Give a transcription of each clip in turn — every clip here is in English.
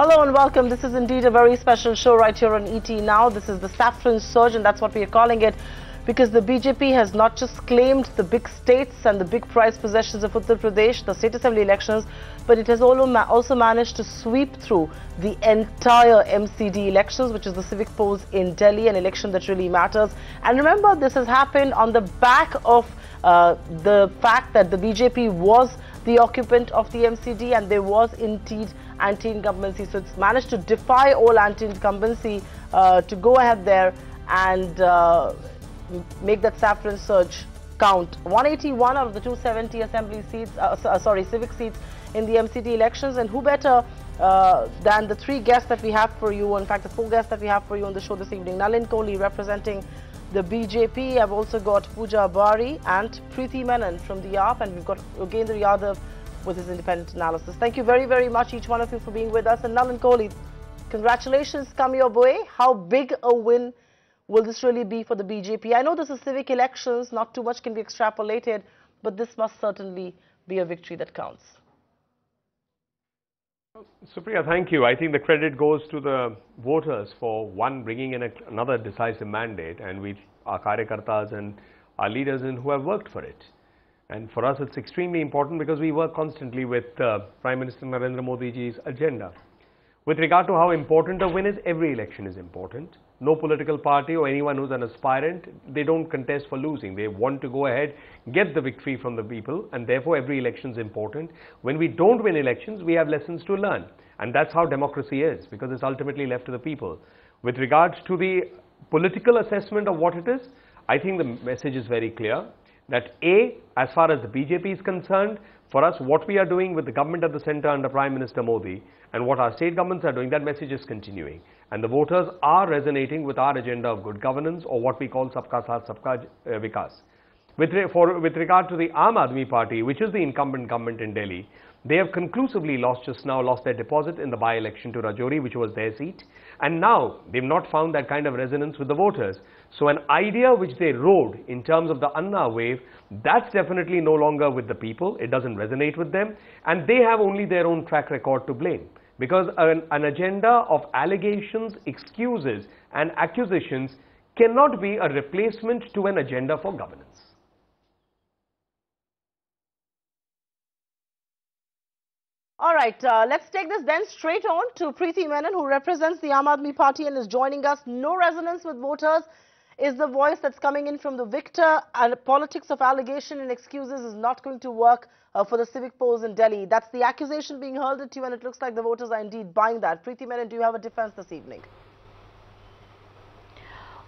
Hello and welcome. This is indeed a very special show right here on ET Now. This is the Saffron surge, and that's what we are calling it, because the BJP has not just claimed the big states and the big prize possessions of Uttar Pradesh, the state assembly elections, but it has also managed to sweep through the entire MCD elections, which is the civic polls in Delhi, an election that really matters. And remember, this has happened on the back of the fact that the BJP was the occupant of the MCD and there was indeed anti-incumbency. So it's managed to defy all anti-incumbency to go ahead there and make that Saffron surge count. 181 out of the 270 assembly seats, civic seats in the MCD elections. And who better than the three guests that we have for you, in fact the four guests that we have for you on the show this evening. Nalin Kohli representing the BJP. I've also got Puja Bahri and Preeti Menon from the AAP, and we've got Yogendra Yadav with his independent analysis. Thank you very, very much, each one of you, for being with us. And Nalin Kohli, congratulations come your way. How big a win will this really be for the BJP? I know this is civic elections, not too much can be extrapolated, but this must certainly be a victory that counts. Supriya, thank you. I think the credit goes to the voters for bringing in another decisive mandate, and our Karyakartas and our leaders who have worked for it. And for us, it's extremely important because we work constantly with Prime Minister Narendra Modi ji's agenda. With regard to how important a win is, every election is important. No political party or anyone who's an aspirant, they don't contest for losing. They want to go ahead, get the victory from the people, and therefore every election is important. When we don't win elections, we have lessons to learn. And that's how democracy is, because it's ultimately left to the people. With regards to the political assessment of what it is, I think the message is very clear that A, as far as the BJP is concerned, for us, what we are doing with the government at the center under Prime Minister Modi and what our state governments are doing, that message is continuing. And the voters are resonating with our agenda of good governance, or what we call Sabka Saath, Sabka Vikas. With regard to the Aam Aadmi Party, which is the incumbent government in Delhi, they have conclusively lost their deposit in the by-election to Rajouri, which was their seat. And now they've not found that kind of resonance with the voters. So an idea which they rode in terms of the Anna wave, that's definitely no longer with the people. It doesn't resonate with them. And they have only their own track record to blame. Because an agenda of allegations, excuses and accusations cannot be a replacement to an agenda for governance. All right, let's take this then straight on to Preeti Menon, who represents the Aam Aadmi Party and is joining us. No resonance with voters is the voice that's coming in from the victor, and politics of allegation and excuses is not going to work for the civic polls in Delhi. That's the accusation being hurled at you, and it looks like the voters are indeed buying that. Preeti Menon, do you have a defense this evening?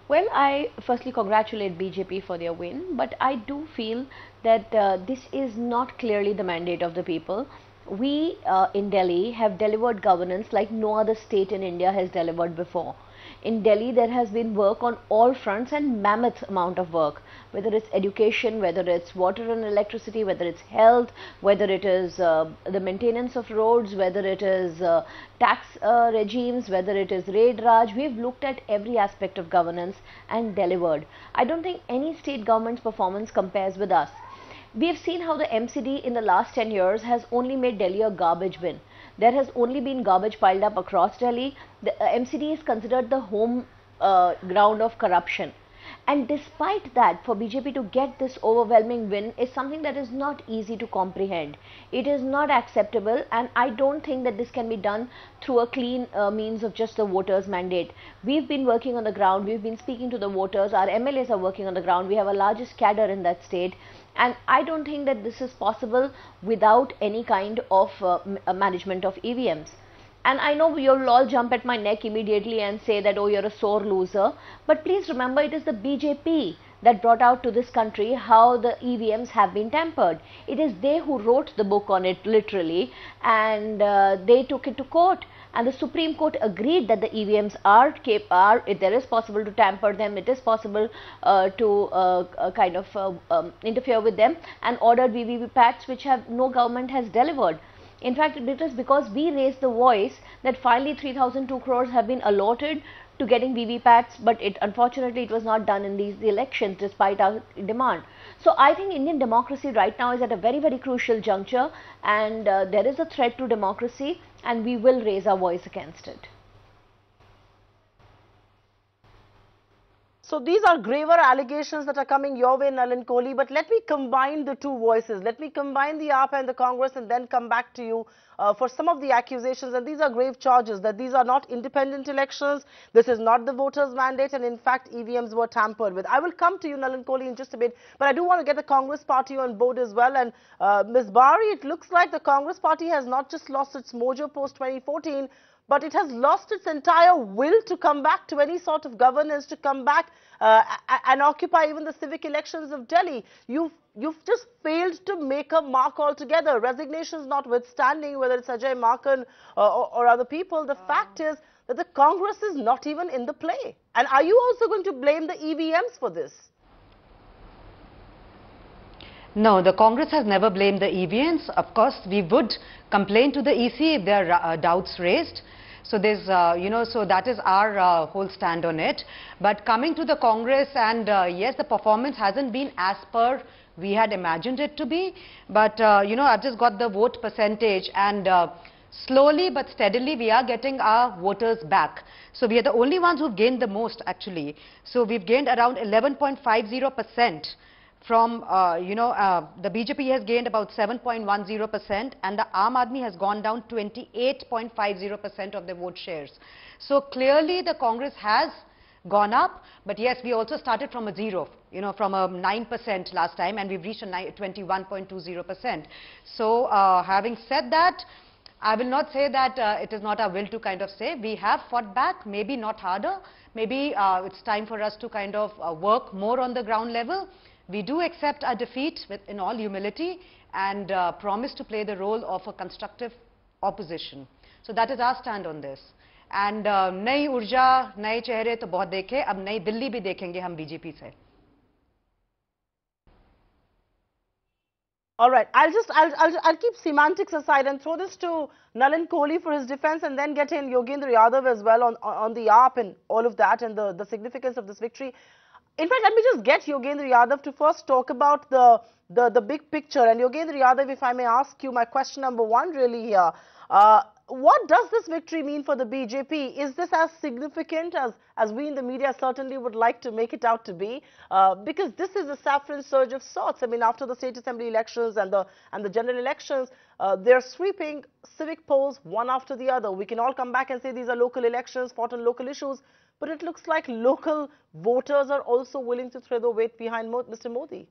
Well, I firstly congratulate BJP for their win, but I do feel that this is not clearly the mandate of the people. We in Delhi have delivered governance like no other state in India has delivered before. In Delhi, there has been work on all fronts, and mammoth amount of work, whether it's education, whether it's water and electricity, whether it's health, whether it is the maintenance of roads, whether it is tax regimes, whether it is raid raj. We've looked at every aspect of governance and delivered. I don't think any state government's performance compares with us. We have seen how the MCD in the last 10 years has only made Delhi a garbage bin. There has only been garbage piled up across Delhi. The MCD is considered the home ground of corruption. And despite that, for BJP to get this overwhelming win is something that is not easy to comprehend. It is not acceptable, and I don't think that this can be done through a clean means of just the voters' mandate. We've been working on the ground, we've been speaking to the voters, our MLAs are working on the ground, we have a largest cadre in that state. And I don't think that this is possible without any kind of management of EVMs. And I know you'll all jump at my neck immediately and say that, oh, you're a sore loser. But please remember, it is the BJP that brought out to this country how the EVMs have been tampered. It is they who wrote the book on it, literally, and they took it to court. And the Supreme Court agreed that the EVMs if there is possible to tamper them, it is possible to interfere with them, and ordered VVPATs which no government has delivered. In fact, it is because we raised the voice that finally 3,002 crores have been allotted to getting VVPATs, but unfortunately it was not done in these elections despite our demand. So I think Indian democracy right now is at a very, very crucial juncture, and there is a threat to democracy, and we will raise our voice against it. So these are graver allegations that are coming your way, Nalin Kohli, but let me combine the two voices. Let me combine the AAP and the Congress and then come back to you for some of the accusations. And these are grave charges, that these are not independent elections. This is not the voters' mandate, and in fact, EVMs were tampered with. I will come to you, Nalin Kohli, in just a bit, but I do want to get the Congress party on board as well. And Ms. Bahri, it looks like the Congress party has not just lost its mojo post-2014, but it has lost its entire will to come back to any sort of governance, to come back and occupy even the civic elections of Delhi. You've just failed to make a mark altogether. Resignations notwithstanding, whether it's Ajay Markan or other people, the fact is that the Congress is not even in the play. And are you also going to blame the EVMs for this? No, the Congress has never blamed the EVMs. Of course, we would complain to the EC if there are doubts raised. So there's, so that is our whole stand on it. But coming to the Congress, and yes, the performance hasn't been as per we had imagined it to be. But, I've just got the vote percentage, and slowly but steadily we are getting our voters back. So we are the only ones who've gained the most, actually. So we've gained around 11.50%. From, the BJP has gained about 7.10%, and the Aam Aadmi has gone down 28.50% of their vote shares. So clearly the Congress has gone up, but yes, we also started from a zero, from a 9% last time, and we've reached a 21.20%. So having said that, I will not say that it is not our will to kind of say. We have fought back, maybe not harder. Maybe it's time for us to kind of work more on the ground level. We do accept our defeat in all humility and promise to play the role of a constructive opposition. So that is our stand on this. And नई ऊर्जा, नए चेहरे तो बहुत देखे, अब नई दिल्ली भी देखेंगे हम बीजेपी से. All right, I'll keep semantics aside and throw this to Nalin Kohli for his defense, and then get in Yogendra Yadav as well on the AAP and all of that and the significance of this victory. In fact, let me just get Yogendra Yadav to first talk about the big picture. And Yogendra Yadav, if I may ask you my question number one really here, what does this victory mean for the BJP? Is this as significant as we in the media certainly would like to make it out to be? Because this is a saffron surge of sorts. I mean, after the state assembly elections and the general elections, they're sweeping civic polls one after the other. We can all come back and say these are local elections, fought on local issues, but it looks like local voters are also willing to throw the weight behind Mr. Modi.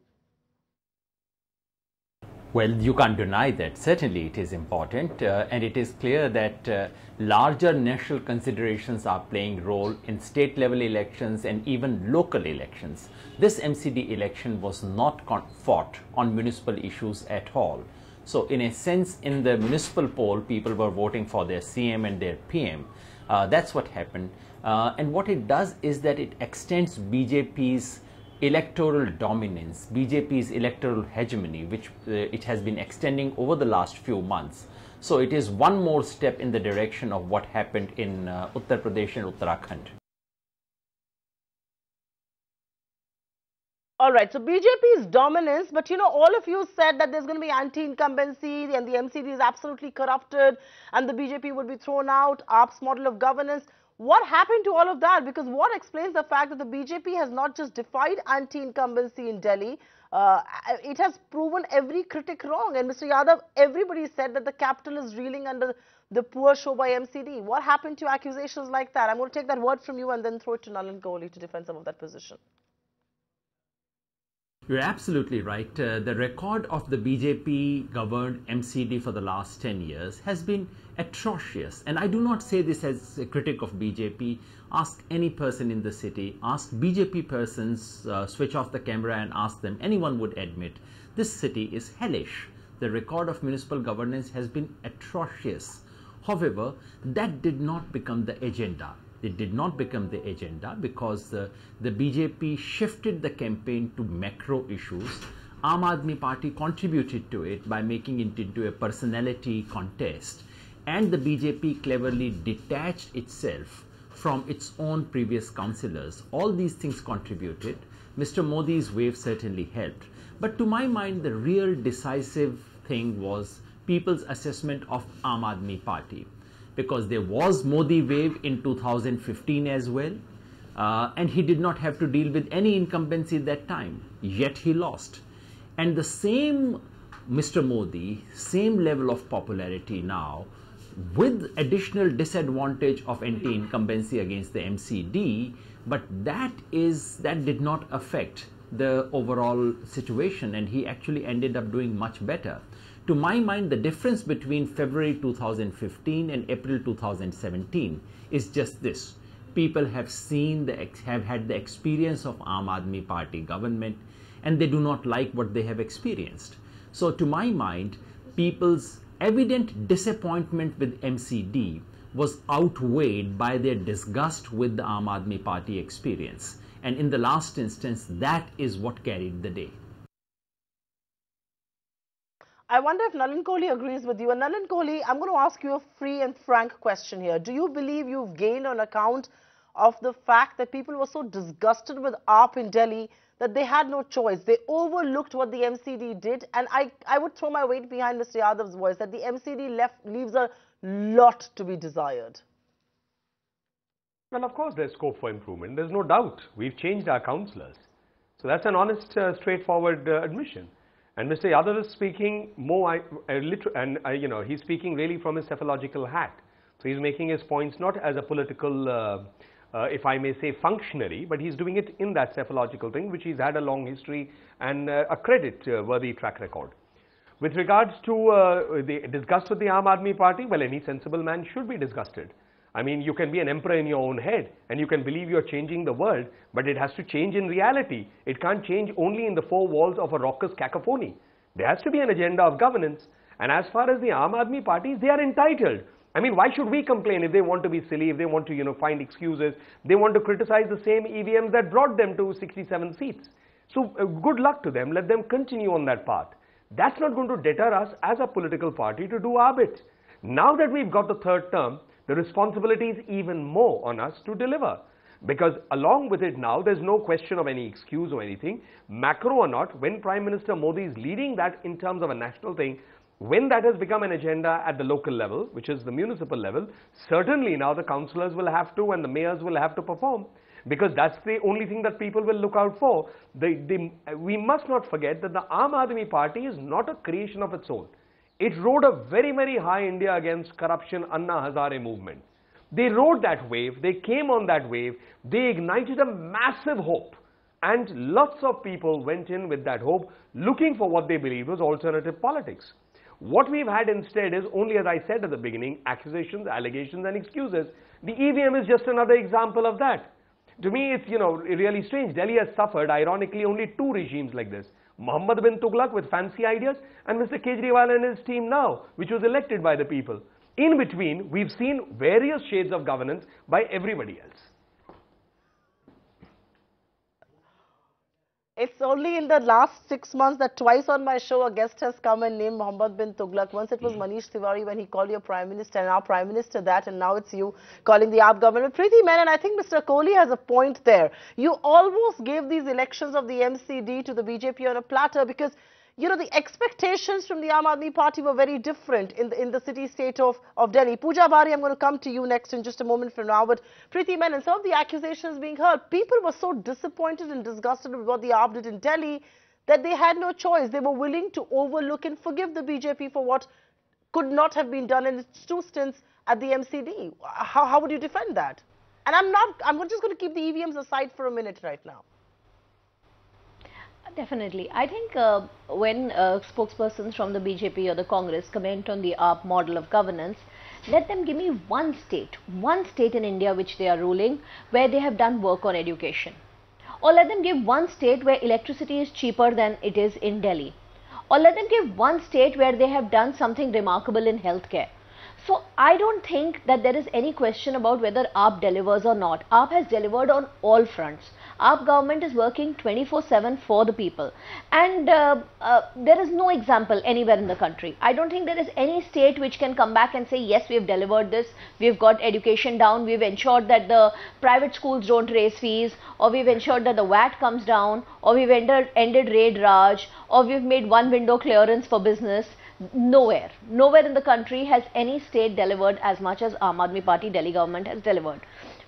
Well, you can't deny that. Certainly it is important, and it is clear that larger national considerations are playing a role in state level elections and even local elections. This MCD election was not fought on municipal issues at all. So in a sense, in the municipal poll, people were voting for their CM and their PM. That's what happened. And what it does is that it extends BJP's electoral dominance, BJP's electoral hegemony, which it has been extending over the last few months. So it is one more step in the direction of what happened in Uttar Pradesh and Uttarakhand. All right, so BJP's dominance, but all of you said that there's going to be anti-incumbency and the MCD is absolutely corrupted and the BJP would be thrown out, AAP's model of governance. What happened to all of that? Because what explains the fact that the BJP has not just defied anti-incumbency in Delhi, it has proven every critic wrong. And Mr. Yadav, everybody said that the capital is reeling under the poor show by MCD. What happened to accusations like that? I'm going to take that word from you and then throw it to Nalin Kohli to defend some of that position. You're absolutely right. The record of the BJP governed MCD for the last 10 years has been atrocious. And I do not say this as a critic of BJP. Ask any person in the city, ask BJP persons, switch off the camera and ask them. Anyone would admit this city is hellish. The record of municipal governance has been atrocious. However, that did not become the agenda. It did not become the agenda because the BJP shifted the campaign to macro issues. Aam Aadmi Party contributed to it by making it into a personality contest. And the BJP cleverly detached itself from its own previous councillors. All these things contributed. Mr. Modi's wave certainly helped. But to my mind, the real decisive thing was people's assessment of Aam Aadmi Party, because there was Modi wave in 2015 as well, and he did not have to deal with any incumbency at that time, yet he lost. And the same Mr. Modi, same level of popularity now, with additional disadvantage of anti-incumbency against the MCD, but that did not affect the overall situation, and he actually ended up doing much better. To my mind, the difference between February 2015 and April 2017 is just this. People have had the experience of Aam Aadmi Party government, and they do not like what they have experienced. So to my mind, people's evident disappointment with MCD was outweighed by their disgust with the Aam Aadmi Party experience. And in the last instance, that is what carried the day. I wonder if Nalin Kohli agrees with you. And Nalin Kohli, I'm going to ask you a free and frank question here. Do you believe you've gained on account of the fact that people were so disgusted with AAP in Delhi that they had no choice? They overlooked what the MCD did. And I would throw my weight behind Mr. Yadav's voice that the MCD leaves a lot to be desired. Well, of course, there's scope for improvement. There's no doubt. We've changed our councillors. So that's an honest, straightforward admission. And Mr. Yadav is speaking more, he's speaking really from his cephalogical hat. So he's making his points not as a political, if I may say, functionary, but he's doing it in that cephalogical thing, which he's had a long history and a credit-worthy track record. With regards to the disgust with the Aam Aadmi Party, well, any sensible man should be disgusted. I mean, you can be an emperor in your own head and you can believe you're changing the world, but it has to change in reality. It can't change only in the four walls of a raucous cacophony. There has to be an agenda of governance. And as far as the Aam Aadmi parties, they are entitled. I mean, why should we complain if they want to be silly, if they want to, find excuses? They want to criticize the same EVMs that brought them to 67 seats. So good luck to them. Let them continue on that path. That's not going to deter us as a political party to do our bit. Now that we've got the third term, the responsibility is even more on us to deliver. Because along with it now, there's no question of any excuse or anything. Macro or not, when Prime Minister Modi is leading that in terms of a national thing, when that has become an agenda at the local level, which is the municipal level, certainly now the councillors will have to and the mayors will have to perform. Because that's the only thing that people will look out for. We must not forget that the Aam Aadmi Party is not a creation of its own. It rode a very, very high India against corruption Anna Hazare movement. They rode that wave, they came on that wave, they ignited a massive hope. And lots of people went in with that hope, looking for what they believed was alternative politics. What we've had instead is only, as I said at the beginning, accusations, allegations and excuses. The EVM is just another example of that. To me, it's, really strange. Delhi has suffered, ironically, only two regimes like this. Mohammed bin Tughlaq with fancy ideas and Mr. Kejriwal and his team now, which was elected by the people. In between, we've seen various shades of governance by everybody else. It's only in the last 6 months that twice on my show a guest has come and named Mohammed bin Tughlaq. Once it was Manish Tiwari when he called your Prime Minister, and now Prime Minister that, and now it's you calling the AAP government. Preeti Menon, I think Mr. Kohli has a point there. You almost gave these elections of the MCD to the BJP on a platter because, the expectations from the Aam Aadmi Party were very different in the city-state of Delhi. Puja Bahri, I'm going to come to you next in just a moment from now. But Preeti Menon, some of the accusations being heard, people were so disappointed and disgusted with what the AAP did in Delhi that they had no choice. They were willing to overlook and forgive the BJP for what could not have been done in its 2 stints at the MCD. How would you defend that? And I'm just going to keep the EVMs aside for a minute right now. Definitely. I think when spokespersons from the BJP or the Congress comment on the AAP model of governance, let them give me one state in India which they are ruling where they have done work on education. Or let them give one state where electricity is cheaper than it is in Delhi. Or let them give one state where they have done something remarkable in healthcare. So I don't think that there is any question about whether AAP delivers or not. AAP has delivered on all fronts. AAP government is working 24/7 for the people, and there is no example anywhere in the country. I don't think there is any state which can come back and say, yes, we have delivered this, we have got education down, we have ensured that the private schools don't raise fees, or we have ensured that the VAT comes down, or we have ended raid Raj, or we have made one window clearance for business. Nowhere in the country has any state delivered as much as Aam Aadmi Party Delhi government has delivered.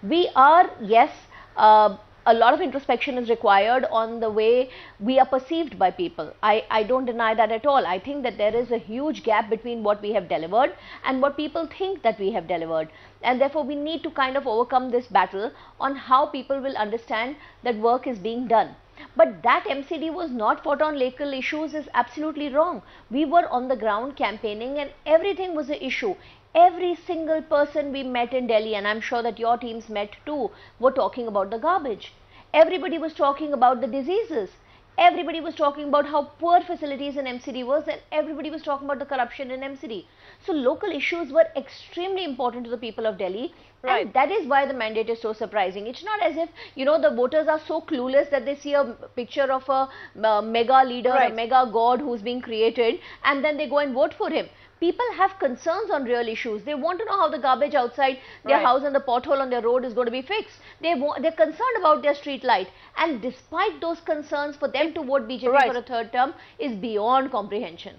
We are, yes, a lot of introspection is required on the way we are perceived by people. I don't deny that at all. I think that there is a huge gap between what we have delivered and what people think that we have delivered. And therefore, we need to kind of overcome this battle on how people will understand that work is being done. But that MCD was not fought on local issues is absolutely wrong. We were on the ground campaigning and everything was an issue. Every single person we met in Delhi, and I'm sure that your teams met too, were talking about the garbage. Everybody was talking about the diseases. Everybody was talking about how poor facilities in MCD was, and everybody was talking about the corruption in MCD. So local issues were extremely important to the people of Delhi. Right. And that is why the mandate is so surprising. It's not as if, you know, the voters are so clueless that they see a picture of a mega leader, right, a mega god who's being created, and then they go and vote for him. People have concerns on real issues. They want to know how the garbage outside their house and the pothole on their road is going to be fixed. They're concerned about their street light. And despite those concerns, for them to vote BJP for a third term is beyond comprehension.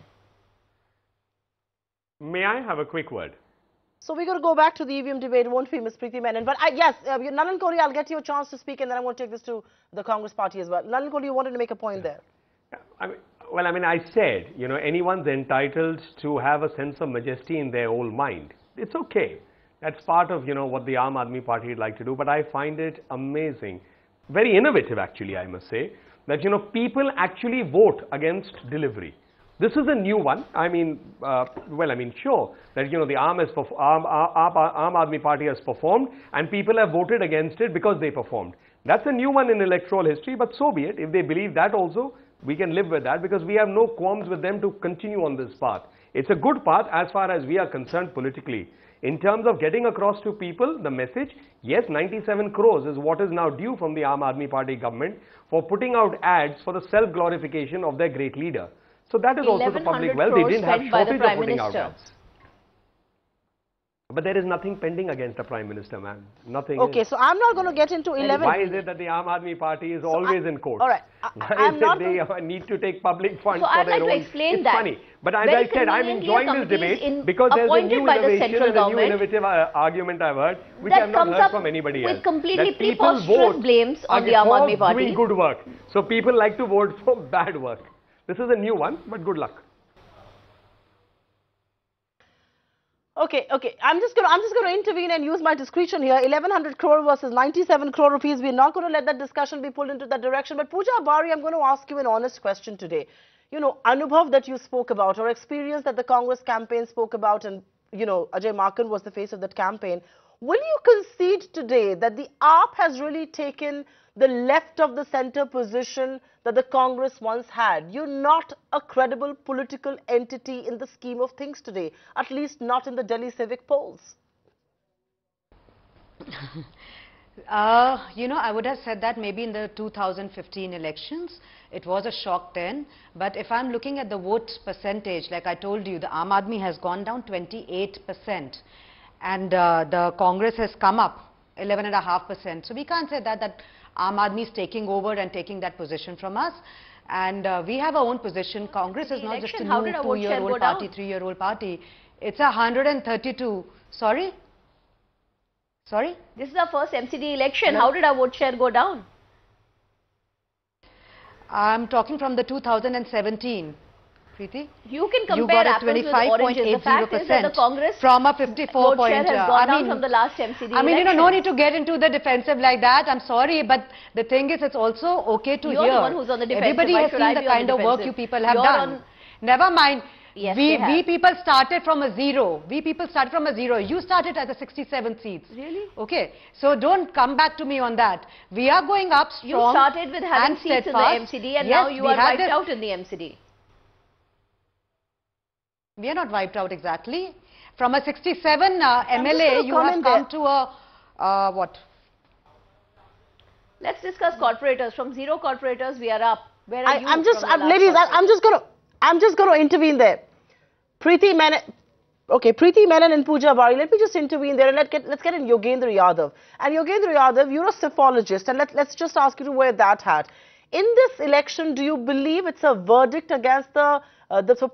May I have a quick word? So we're going to go back to the EVM debate, won't we, Ms. Preeti Menon? But yes, Nalin Kohli, I'll get you a chance to speak, and then I'm going to take this to the Congress party as well. Nalin Kohli, you wanted to make a point there. I said, you know, anyone's entitled to have a sense of majesty in their own mind. It's okay. That's part of, you know, what the Aam Aadmi Party would like to do. But I find it amazing, very innovative actually, I must say, that, you know, people actually vote against delivery. This is a new one. Sure, that, you know, the Aam Aadmi Party has performed and people have voted against it because they performed. That's a new one in electoral history, but so be it. If they believe that also, we can live with that, because we have no qualms with them to continue on this path. It's a good path as far as we are concerned politically. In terms of getting across to people the message, yes, 97 crores is what is now due from the Aam Aadmi Party government for putting out ads for the self-glorification of their great leader. So that is also the public wealth. They didn't have shortage of putting out ads. But there is nothing pending against the Prime Minister, man. Nothing. Okay, so I'm not going to get into 11. Why is it that the Aam Aadmi Party is always in court? All right. Why is it they need to take public funds for their own? Explain it's funny. But as I said, I'm enjoying this debate because there's a new innovation and a new innovative argument I've heard, which I've not heard from anybody else. With completely preposterous blames on the Aam Aadmi Party. Doing good work. So people like to vote for bad work. This is a new one, but good luck. Okay. I'm just going to intervene and use my discretion here. 1100 crore versus 97 crore rupees. We're not going to let that discussion be pulled into that direction. But Puja Bahri, I'm going to ask you an honest question today. You know, Anubhav that you spoke about, or experience that the Congress campaign spoke about, and, you know, Ajay Markan was the face of that campaign. Will you concede today that the AAP has really taken the left of the center position that the Congress once had? You're not a credible political entity in the scheme of things today, at least not in the Delhi civic polls. You know, I would have said that maybe in the 2015 elections. It was a shock then. But if I'm looking at the vote percentage, like I told you, the Aam Aadmi has gone down 28%. And the Congress has come up 11.5%. So we can't say that Aam Aadmi is taking over and taking that position from us. And we have our own position. Congress is not just a new 2-year-old party, 3-year-old party. It's 132. Sorry? Sorry? This is our first MCD election. How did our vote share go down? I'm talking from the 2017. Preeti? You can compare apples with oranges. The fact is that the Congress from a 54 vote share has gone down from the last MCD I mean, you know, no need to get into the defensive like that. I'm sorry, but the thing is, it's also okay to hear. You're the one who's on the defensive. Everybody has seen the kind of work you people have done. Never mind. Yes, we people started from a zero. We people started from a zero. You started at the 67 seats. Really? Okay. So don't come back to me on that. We are going up strong. You started with having seats in the MCD, and now you are wiped out in the MCD. We are not wiped out exactly. From a 67 MLA, you have come to a, what? Let's discuss corporators. From 0 corporators, we are up. Where are you? Ladies, I'm just going to intervene there. Preeti Menon, okay, Preeti Menon and Puja Bahri. Let me just intervene there and let's get in Yogendra Yadav. And Yogendra Yadav, you're a psephologist, and let's just ask you to wear that hat. In this election, do you believe it's a verdict against the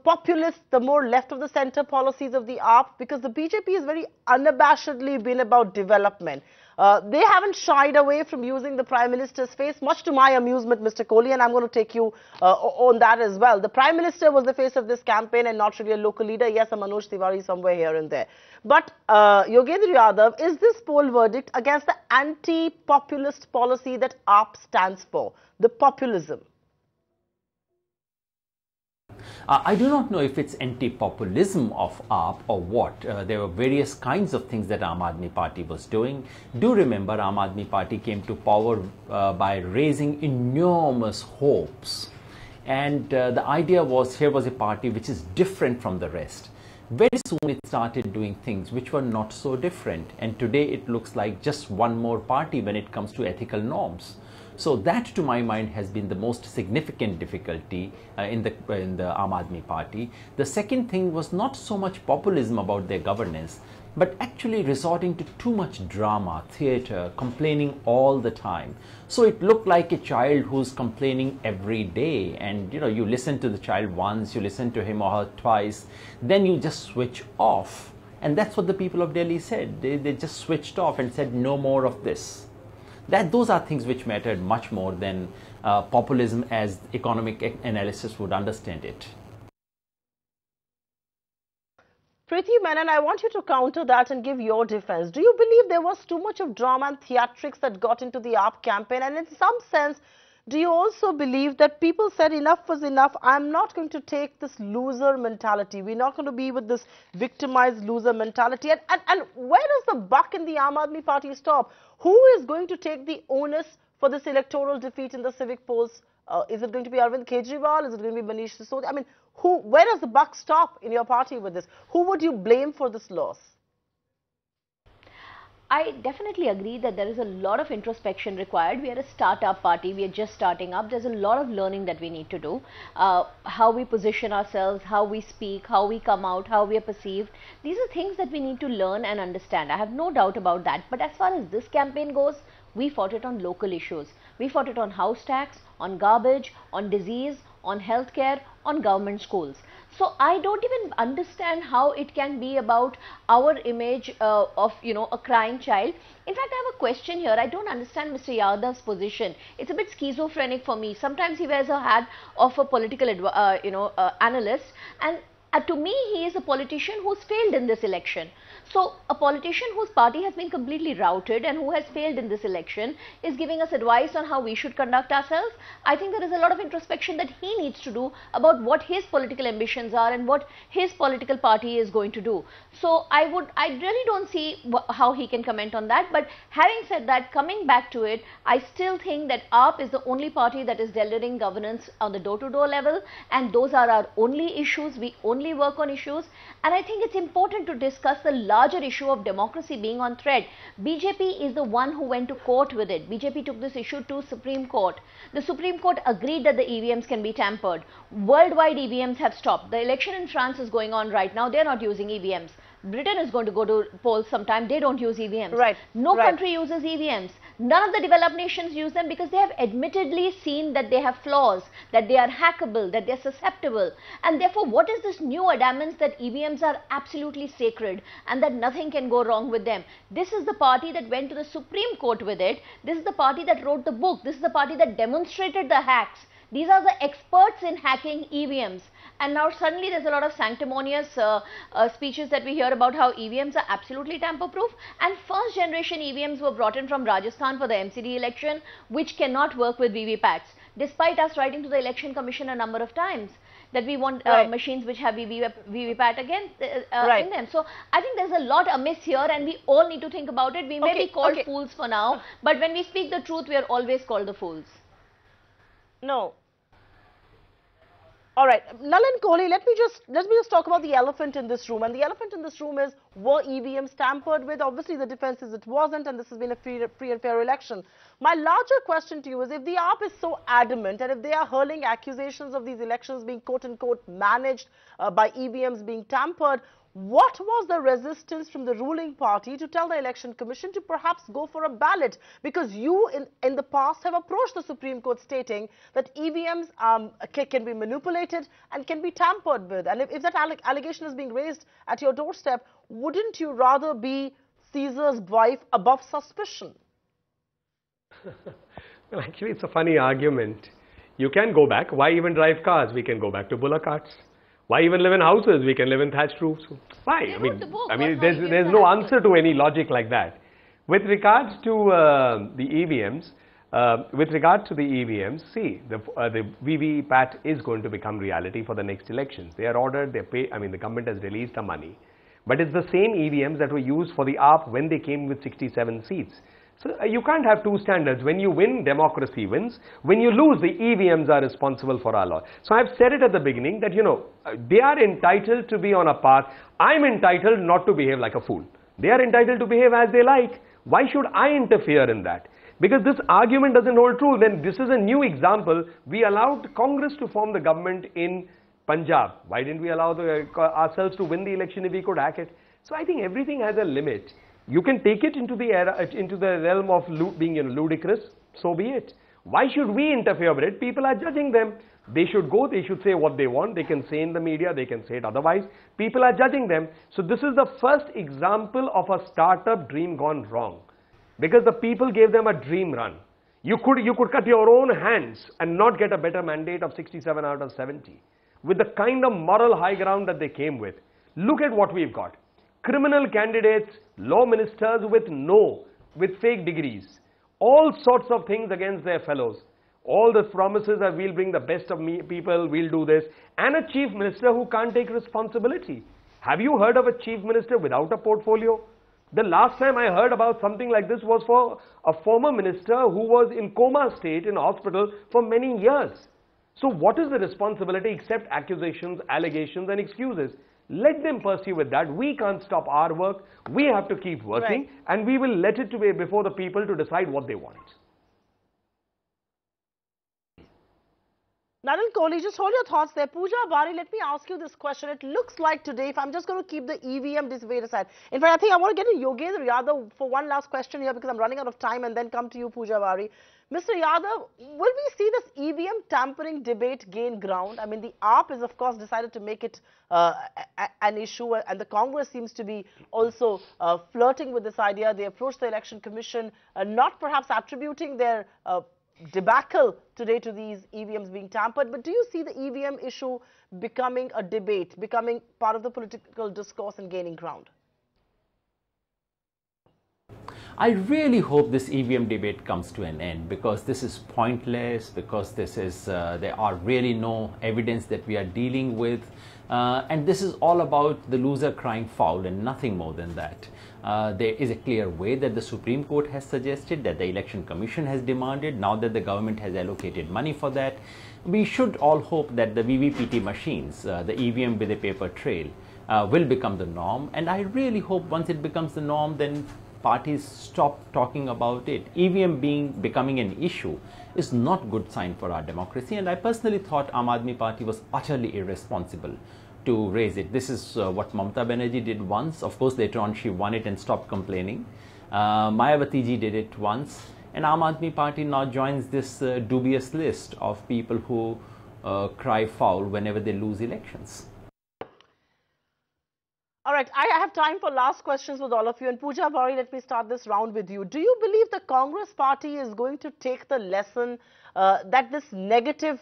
populist, the more left of the centre policies of the AAP? Because the BJP has very unabashedly been about development. They haven't shied away from using the Prime Minister's face, much to my amusement, Mr. Kohli, and I'm going to take you on that as well. The Prime Minister was the face of this campaign and not really a local leader. Yes, a Manoj Tiwari somewhere here and there. But Yogendra Yadav, is this poll verdict against the anti-populist policy that AAP stands for, the populism? I do not know if it's anti-populism of AAP or what. There were various kinds of things that Aam Aadmi Party was doing. Do remember, Aam Aadmi Party came to power by raising enormous hopes. And the idea was, here was a party which is different from the rest. Very soon it started doing things which were not so different. And today it looks like just one more party when it comes to ethical norms. So that, to my mind, has been the most significant difficulty in the Aam Aadmi Party. The second thing was not so much populism about their governance, but actually resorting to too much drama, theatre, complaining all the time. So it looked like a child who's complaining every day, and you listen to the child once, you listen to him or her twice, then you just switch off. And that's what the people of Delhi said. They just switched off and said no more of this. Those are things which mattered much more than populism as economic analysis would understand it. Preeti Menon, I want you to counter that and give your defense. Do you believe there was too much of drama and theatrics that got into the AAP campaign? And in some sense, do you also believe that people said enough was enough? I'm not going to take this loser mentality. We're not going to be with this victimized loser mentality. And where does the buck in the Aam Aadmi Party stop? Who is going to take the onus for this electoral defeat in the civic polls? Is it going to be Arvind Kejriwal? Is it going to be Manish Sisodia? I mean, where does the buck stop in your party with this? Who would you blame for this loss? I definitely agree that there is a lot of introspection required. We are a start-up party. We are just starting up. There's a lot of learning that we need to do. How we position ourselves, how we speak, how we come out, how we are perceived. These are things that we need to learn and understand. I have no doubt about that. But as far as this campaign goes, we fought it on local issues. We fought it on house tax, on garbage, on disease, on healthcare, on government schools. So I don't even understand how it can be about our image of, a crying child. In fact, I have a question here. I don't understand Mr. Yadav's position. It's a bit schizophrenic for me. Sometimes he wears a hat of a political, analyst, and to me, he is a politician who's failed in this election. So a politician whose party has been completely routed and who has failed in this election is giving us advice on how we should conduct ourselves. I think there is a lot of introspection that he needs to do about what his political ambitions are and what his political party is going to do. So I really don't see how he can comment on that. But having said that, coming back to it, I still think that AAP is the only party that is delivering governance on the door-to-door level, and those are our only issues. We only work on issues, and I think it's important to discuss the larger issue of democracy being on thread. BJP is the one who went to court with it. BJP took this issue to Supreme Court. The Supreme Court agreed that the EVMs can be tampered. Worldwide EVMs have stopped. The election in France is going on right now. They're not using EVMs. Britain is going to go to polls sometime. They don't use EVMs. Right. No country uses EVMs. None of the developed nations use them because they have admittedly seen that they have flaws, that they are hackable, that they are susceptible. And therefore, what is this new adamance that EVMs are absolutely sacred and that nothing can go wrong with them? This is the party that went to the Supreme Court with it. This is the party that wrote the book. This is the party that demonstrated the hacks. These are the experts in hacking EVMs. And now suddenly there's a lot of sanctimonious speeches that we hear about how EVMs are absolutely tamper-proof. And first generation EVMs were brought in from Rajasthan for the MCD election, which cannot work with VVPATs, despite us writing to the Election Commission a number of times that we want machines which have VVPAT again in them. So I think there's a lot amiss here, and we all need to think about it. We may be called fools for now, but when we speak the truth, we are always called the fools. No. All right, Nalin, Kohli, let me just talk about the elephant in this room. And the elephant in this room is, were EVMs tampered with? Obviously, the defense is it wasn't, and this has been a free and fair election. My larger question to you is, if the AAP is so adamant, and if they are hurling accusations of these elections being quote-unquote managed by EVMs being tampered, what was the resistance from the ruling party to tell the Election Commission to perhaps go for a ballot? Because you, in the past, have approached the Supreme Court stating that EVMs can be manipulated and can be tampered with. And if that allegation is being raised at your doorstep, wouldn't you rather be Caesar's wife above suspicion? Well, actually, it's a funny argument. You can go back. Why even drive cars? We can go back to bullock carts. Why even live in houses? We can live in thatched roofs. Why? I mean, there's no answer to any logic like that. With regards to the EVMs, see, the VVPAT is going to become reality for the next elections. They are ordered, they pay, I mean, the government has released the money. But it's the same EVMs that were used for the AAP when they came with 67 seats. So you can't have two standards. When you win, democracy wins. When you lose, the EVMs are responsible for our law. So I've said it at the beginning that, you know, they are entitled to be on a path. I'm entitled not to behave like a fool. They are entitled to behave as they like. Why should I interfere in that? Because this argument doesn't hold true. Then this is a new example. We allowed Congress to form the government in Punjab. Why didn't we allow ourselves to win the election if we could hack it? So I think everything has a limit. You can take it into the realm of being ludicrous, so be it. Why should we interfere with it? People are judging them. They should go, they should say what they want. They can say in the media, they can say it otherwise. People are judging them. So this is the first example of a startup dream gone wrong. Because the people gave them a dream run. You could cut your own hands and not get a better mandate of 67 out of 70. With the kind of moral high ground that they came with. Look at what we've got. Criminal candidates, law ministers with fake degrees, all sorts of things against their fellows. All the promises that we'll bring the best of people, we'll do this, and a chief minister who can't take responsibility. Have you heard of a chief minister without a portfolio? The last time I heard about something like this was for a former minister who was in coma state in hospital for many years. So what is the responsibility except accusations, allegations and excuses? Let them pursue with that. We can't stop our work. We have to keep working, right, and we will let it be before the people to decide what they want. Nalin, Kohli, just hold your thoughts there. Puja Bahri, let me ask you this question. It looks like today, if I'm just going to keep the EVM debate aside. In fact, I think I want to get to Yogendra Yadav for one last question here because I'm running out of time, and then come to you, Puja Bahri. Mr. Yadav, will we see this EVM tampering debate gain ground? I mean, the AAP has, of course, decided to make it an issue, and the Congress seems to be also flirting with this idea. They approached the Election Commission, not perhaps attributing their debacle today to these EVMs being tampered. But do you see the EVM issue becoming a debate, becoming part of the political discourse and gaining ground? I really hope this EVM debate comes to an end, because this is pointless, because this is there are really no evidence that we are dealing with, and this is all about the loser crying foul and nothing more than that. There is a clear way that the Supreme Court has suggested, that the Election Commission has demanded. Now that the government has allocated money for that, we should all hope that the VVPT machines, the EVM with a paper trail, will become the norm. And I really hope once it becomes the norm, then parties stop talking about it. EVM becoming an issue is not good sign for our democracy, and I personally thought Aam Aadmi Party was utterly irresponsible to raise it. This is what Mamata Banerjee did once. Of course, later on she won it and stopped complaining. Mayawati ji did it once, and Aam Aadmi Party now joins this dubious list of people who cry foul whenever they lose elections. All right, I have time for last questions with all of you. And Puja Bahri, let me start this round with you. Do you believe the Congress party is going to take the lesson that this negative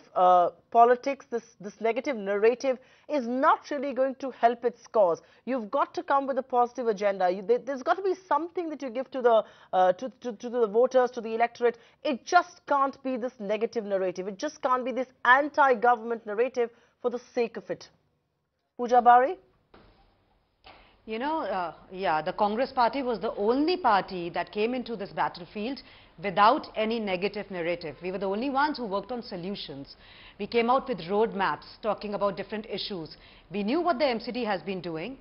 politics, this negative narrative is not really going to help its cause? You've got to come with a positive agenda. There's got to be something that you give to the voters, to the electorate. It just can't be this negative narrative. It just can't be this anti-government narrative for the sake of it. Puja Bahri? You know, yeah, the Congress party was the only party that came into this battlefield without any negative narrative. We were the only ones who worked on solutions. We came out with roadmaps talking about different issues. We knew what the MCD has been doing.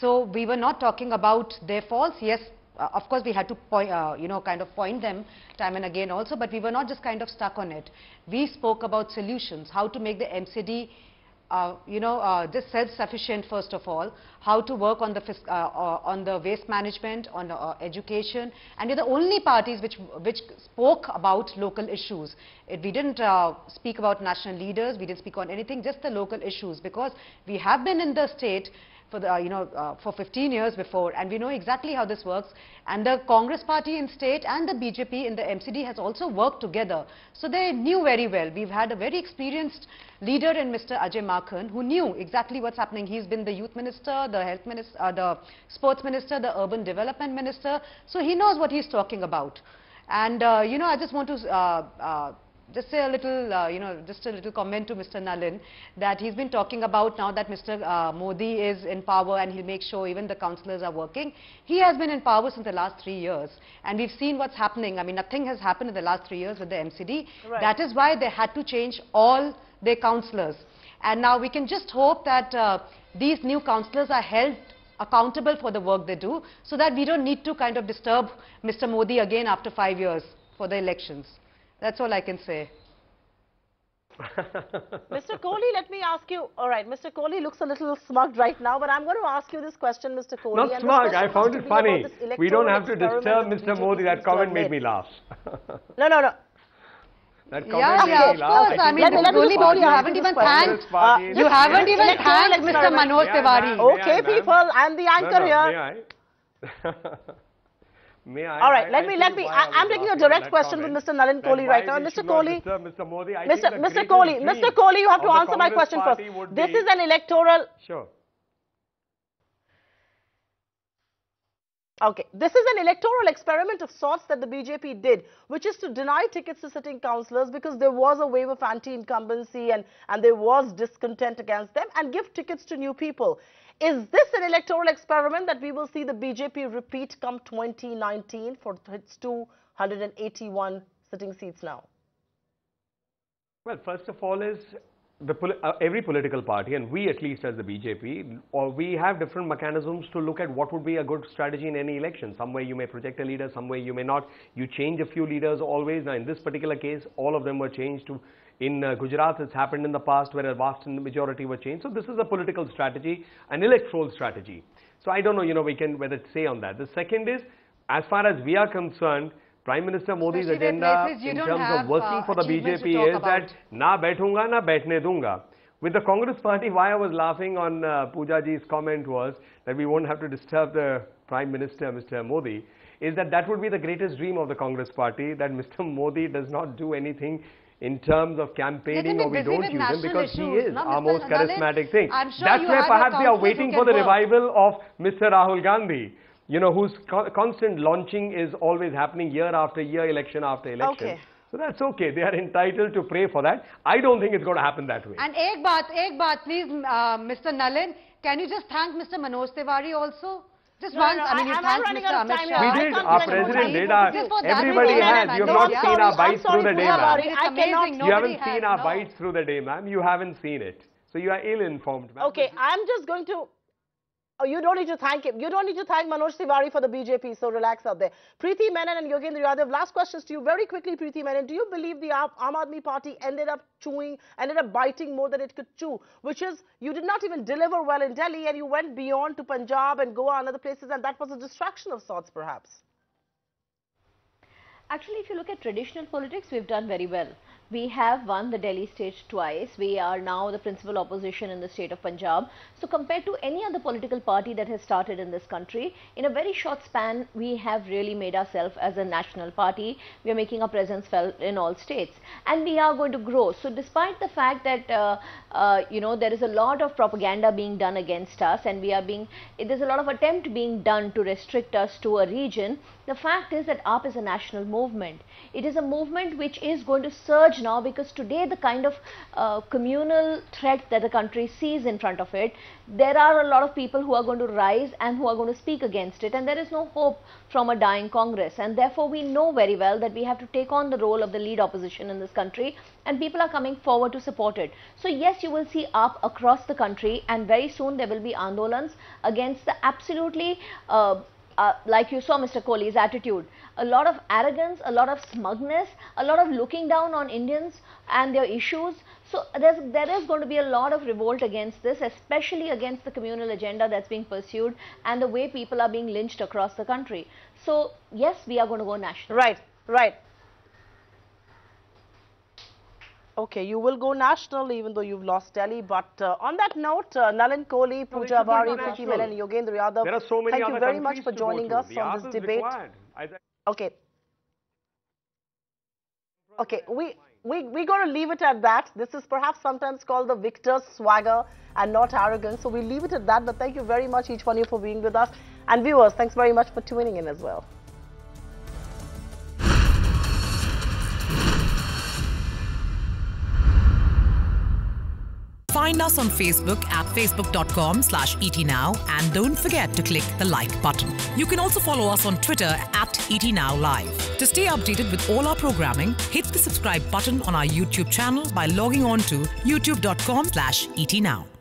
So we were not talking about their faults. Yes, of course we had to point, kind of point them time and again also, but we were not just kind of stuck on it. We spoke about solutions, how to make the MCD just self-sufficient first of all, how to work on the waste management, on education, and we're the only parties which spoke about local issues. We didn't speak about national leaders, we didn't speak on anything, just the local issues, because we have been in the state for the, for 15 years before, and we know exactly how this works. And the Congress party in state and the BJP in the MCD has also worked together. So they knew very well. We've had a very experienced leader in Mr. Ajay Makhan, who knew exactly what's happening. He's been the youth minister, the health minister, the sports minister, the urban development minister. So he knows what he's talking about. And I just want to just say a little, just a little comment to Mr. Nalin, that he's been talking about now that Mr. Modi is in power and he'll make sure even the councillors are working. He has been in power since the last 3 years, and we've seen what's happening. I mean, nothing has happened in the last 3 years with the MCD. Right. That is why they had to change all their councillors. And now we can just hope that these new councillors are held accountable for the work they do, so that we don't need to kind of disturb Mr. Modi again after 5 years for the elections. That's all I can say. Mr. Kohli, let me ask you, all right, Mr. Kohli looks a little smug right now, but I'm going to ask you this question, Mr. Kohli. Not smug, I found it funny. We don't have to disturb Mr. Modi. That comment made me laugh. No. That comment of course. I mean, you haven't even thanked, Mr. Manoj Tiwari. Okay, people, I'm the anchor here. May I? All right, I'm taking a direct question with Mr. Nalin Kohli right now. Mr. Kohli, Mr. Modi, Mr. Kohli, you have to answer my question first. This is an electoral. Sure. Okay, this is an electoral experiment of sorts that the BJP did, which is to deny tickets to sitting councillors because there was a wave of anti-incumbency and there was discontent against them, and give tickets to new people. Is this an electoral experiment that we will see the BJP repeat come 2019 for its 281 sitting seats now? Well, first of all is every political party, and we at least as the BJP, we have different mechanisms to look at what would be a good strategy in any election. Some way you may project a leader, some way you may not. You change a few leaders always. Now in this particular case, all of them were changed to. In Gujarat, it's happened in the past where a vast majority were changed. So this is a political strategy, an electoral strategy. So I don't know, we can whether to say on that. The second is, as far as we are concerned, Prime Minister Modi's agenda in terms of working for the BJP is that na baithunga, na baithne dunga. With the Congress party, why I was laughing on Puja ji's comment was that we won't have to disturb the Prime Minister, Mr. Modi, is that would be the greatest dream of the Congress party, that Mr. Modi does not do anything in terms of campaigning, or we don't use him because he is our most charismatic thing. That's where perhaps they are waiting for the revival of Mr. Rahul Gandhi, whose constant launching is always happening year after year, election after election. Okay. So that's okay. They are entitled to pray for that. I don't think it's going to happen that way. And ek baat, please, Mr. Nalin, can you just thank Mr. Manoj Tiwari also? Just once, I mean, you thanked Mr. Amit Shah. We did, our president did, everybody has. You have not seen our bites through the day, ma'am. You haven't seen our bites through the day, ma'am. You haven't seen it. So you are ill-informed, ma'am. Okay, I'm just going to... Oh, you don't need to thank him. You don't need to thank Manoj Tiwari for the BJP, so relax out there. Preeti Menon and Yogendra Yadav, last questions to you. Very quickly, Preeti Menon, do you believe the Aam Aadmi Party ended up biting more than it could chew? Which is, you did not even deliver well in Delhi and you went beyond to Punjab and Goa and other places, and that was a distraction of sorts, perhaps. Actually, if you look at traditional politics, we've done very well. We have won the Delhi state twice. We are now the principal opposition in the state of Punjab. So compared to any other political party that has started in this country, in a very short span, we have really made ourselves as a national party. We are making our presence felt in all states. And we are going to grow. So despite the fact that, there is a lot of propaganda being done against us, and there's a lot of attempt being done to restrict us to a region, the fact is that AAP is a national movement. It is a movement which is going to surge emerge now, because today the kind of communal threat that the country sees in front of it, there are a lot of people who are going to rise and who are going to speak against it, and there is no hope from a dying Congress. And therefore we know very well that we have to take on the role of the lead opposition in this country, and people are coming forward to support it. So yes, you will see up across the country, and very soon there will be andolans against the absolutely like you saw Mr. Kohli's attitude, a lot of arrogance, a lot of smugness, a lot of looking down on Indians and their issues. So there is going to be a lot of revolt against this, especially against the communal agenda that's being pursued and the way people are being lynched across the country. So yes, we are going to go national. Right, right. Okay, you will go national even though you've lost Delhi. But on that note, Nalin, Kohli, Puja Bahri, Preeti Menon, Yogendra, Yadav, there are so many thank you very much for joining us on this debate. Okay. Okay, we're going to leave it at that. This is perhaps sometimes called the victor's swagger and not arrogance. So we'll leave it at that. But thank you very much, each one of you, for being with us. And viewers, thanks very much for tuning in as well. Find us on Facebook at facebook.com/ETNow, and don't forget to click the like button. You can also follow us on Twitter at ETNowLive. To stay updated with all our programming, hit the subscribe button on our YouTube channel by logging on to youtube.com/ETNow.